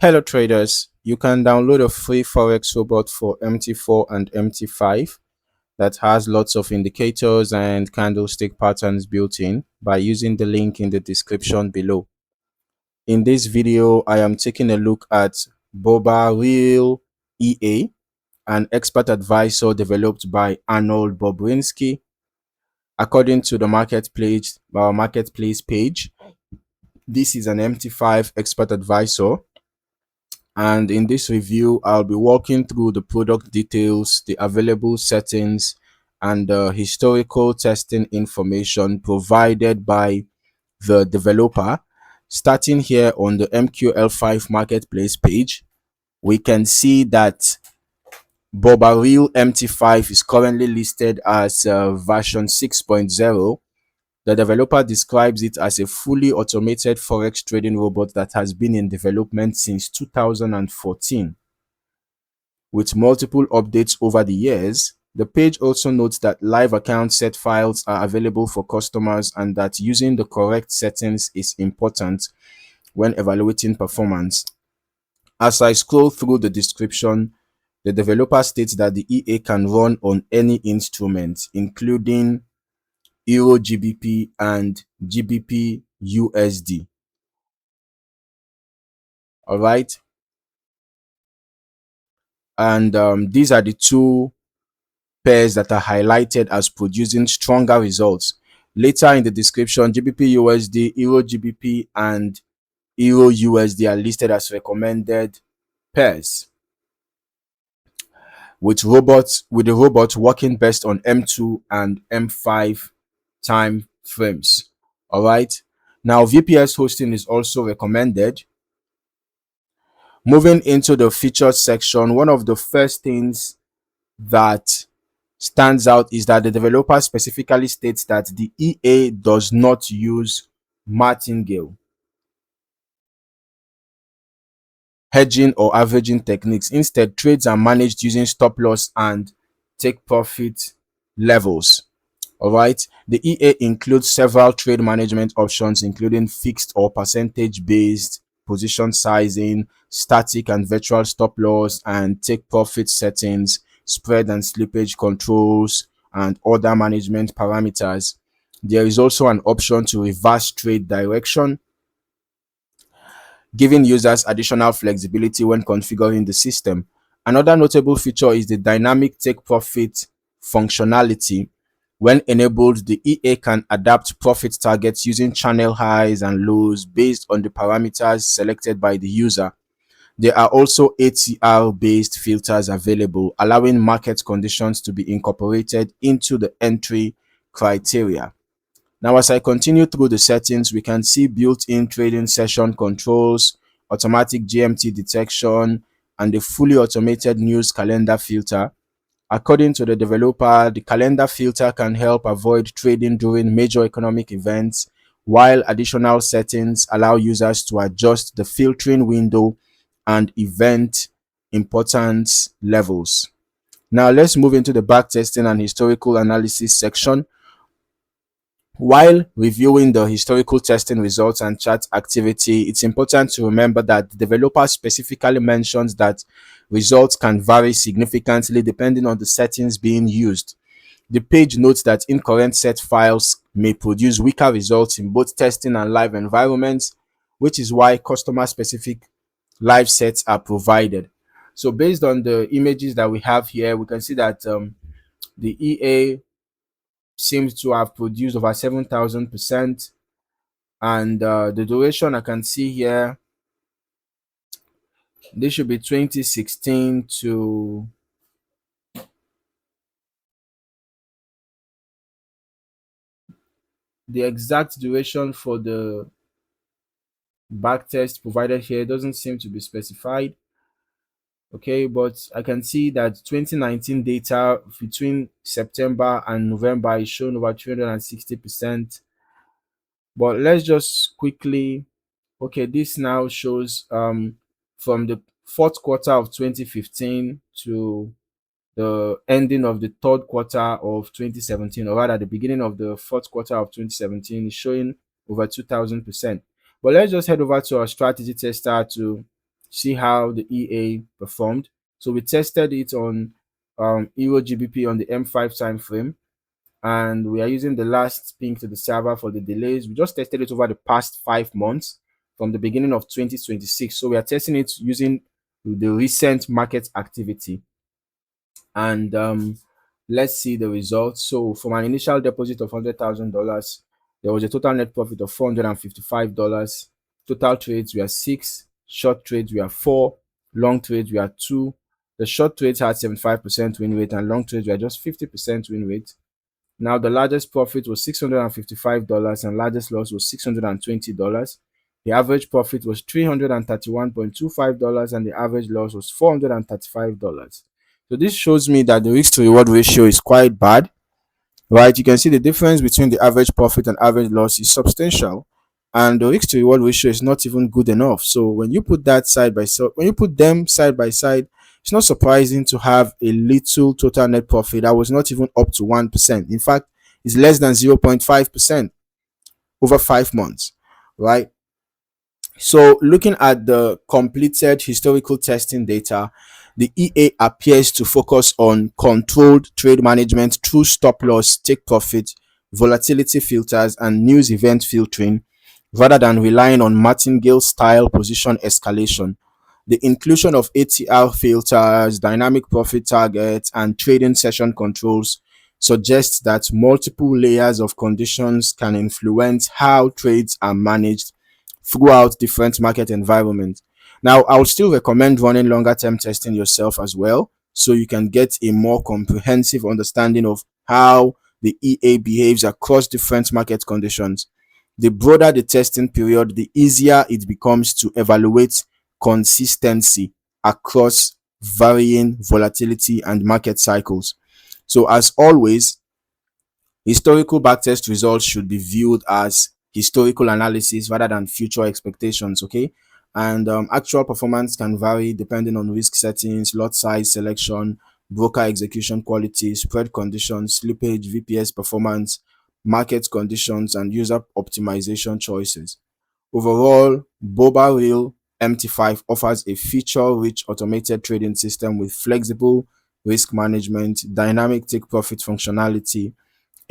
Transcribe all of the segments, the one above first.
Hello traders, you can download a free Forex robot for MT4 and MT5 that has lots of indicators and candlestick patterns built in by using the link in the description below. In this video, I am taking a look at Bober Real EA, an expert advisor developed by Arnold Bobrinsky. According to the marketplace page, this is an MT5 expert advisor. And in this review, I'll be walking through the product details, the available settings, and the historical testing information provided by the developer. Starting here on the MQL5 Marketplace page, we can see that Bober Real MT5 is currently listed as version 6.0. The developer describes it as a fully automated Forex trading robot that has been in development since 2014. With multiple updates over the years, the page also notes that live account set files are available for customers and that using the correct settings is important when evaluating performance. As I scroll through the description, the developer states that the EA can run on any instrument, including EURGBP and GBPUSD. All right. And these are the two pairs that are highlighted as producing stronger results. Later in the description, GBPUSD, EURGBP, and EURUSD are listed as recommended pairs, with the robot working best on M2 and M5 time frames. All right. Now, VPS hosting is also recommended. Moving into the features section, one of the first things that stands out is that the developer specifically states that the EA does not use martingale, hedging, or averaging techniques. Instead, trades are managed using stop loss and take profit levels. All right. The EA includes several trade management options, including fixed or percentage based position sizing, static and virtual stop loss and take profit settings, spread and slippage controls, and other management parameters. There is also an option to reverse trade direction, giving users additional flexibility when configuring the system. Another notable feature is the dynamic take profit functionality. When enabled, the EA can adapt profit targets using channel highs and lows based on the parameters selected by the user. There are also ATR-based filters available, allowing market conditions to be incorporated into the entry criteria. Now, as I continue through the settings, we can see built-in trading session controls, automatic GMT detection, and the fully automated news calendar filter. According to the developer, the calendar filter can help avoid trading during major economic events, while additional settings allow users to adjust the filtering window and event importance levels. Now, let's move into the backtesting and historical analysis section. While reviewing the historical testing results and chart activity, it's important to remember that the developer specifically mentions that results can vary significantly depending on the settings being used. The page notes that incorrect set files may produce weaker results in both testing and live environments, which is why customer-specific live sets are provided. So based on the images that we have here, we can see that the EA seems to have produced over 7,000%, and the duration I can see here, this should be 2016 to the exact duration for the backtest provided here doesn't seem to be specified. Okay, but I can see that 2019 data between September and November is shown over 360%. But let's just quickly, okay, this now shows from the fourth quarter of 2015 to the ending of the third quarter of 2017, or rather the beginning of the fourth quarter of 2017, is showing over 2000%. But let's just head over to our strategy tester to see how the EA performed. So we tested it on EURGBP on the M5 time frame, and we are using the last ping to the server for the delays. We just tested it over the past 5 months from the beginning of 2026. So we are testing it using the recent market activity. And let's see the results. So from an initial deposit of $100,000, there was a total net profit of $455. Total trades were 6, short trades were 4, long trades were 2. The short trades had 75% win rate and long trades were just 50% win rate. Now the largest profit was $655 and largest loss was $620. The average profit was $331.25 and the average loss was $435. So this shows me that the risk to reward ratio is quite bad, right? You can see the difference between the average profit and average loss is substantial, and the risk to reward ratio is not even good enough. So when you put that side by side, when you put them side by side, it's not surprising to have a little total net profit that was not even up to 1%. In fact, it's less than 0.5% over 5 months, right? So looking at the completed historical testing data, the EA appears to focus on controlled trade management through stop loss, take profit, volatility filters, and news event filtering, rather than relying on martingale style position escalation. The inclusion of ATR filters, dynamic profit targets, and trading session controls suggests that multiple layers of conditions can influence how trades are managed throughout different market environments. Now, I would still recommend running longer term testing yourself as well, so you can get a more comprehensive understanding of how the EA behaves across different market conditions. The broader the testing period, the easier it becomes to evaluate consistency across varying volatility and market cycles. So, as always, historical backtest results should be viewed as historical analysis rather than future expectations, okay? And actual performance can vary depending on risk settings, lot size selection, broker execution quality, spread conditions, slippage, VPS performance, market conditions, and user optimization choices. Overall, Bober Real MT5 offers a feature-rich automated trading system with flexible risk management, dynamic take profit functionality,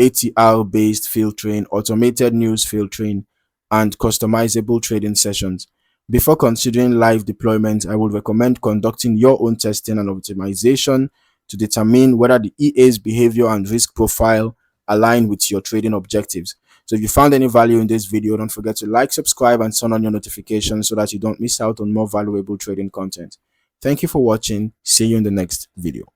ATR-based filtering, automated news filtering, and customizable trading sessions. Before considering live deployment, I would recommend conducting your own testing and optimization to determine whether the EA's behavior and risk profile align with your trading objectives. So if you found any value in this video, don't forget to like, subscribe, and turn on your notifications so that you don't miss out on more valuable trading content. Thank you for watching. See you in the next video.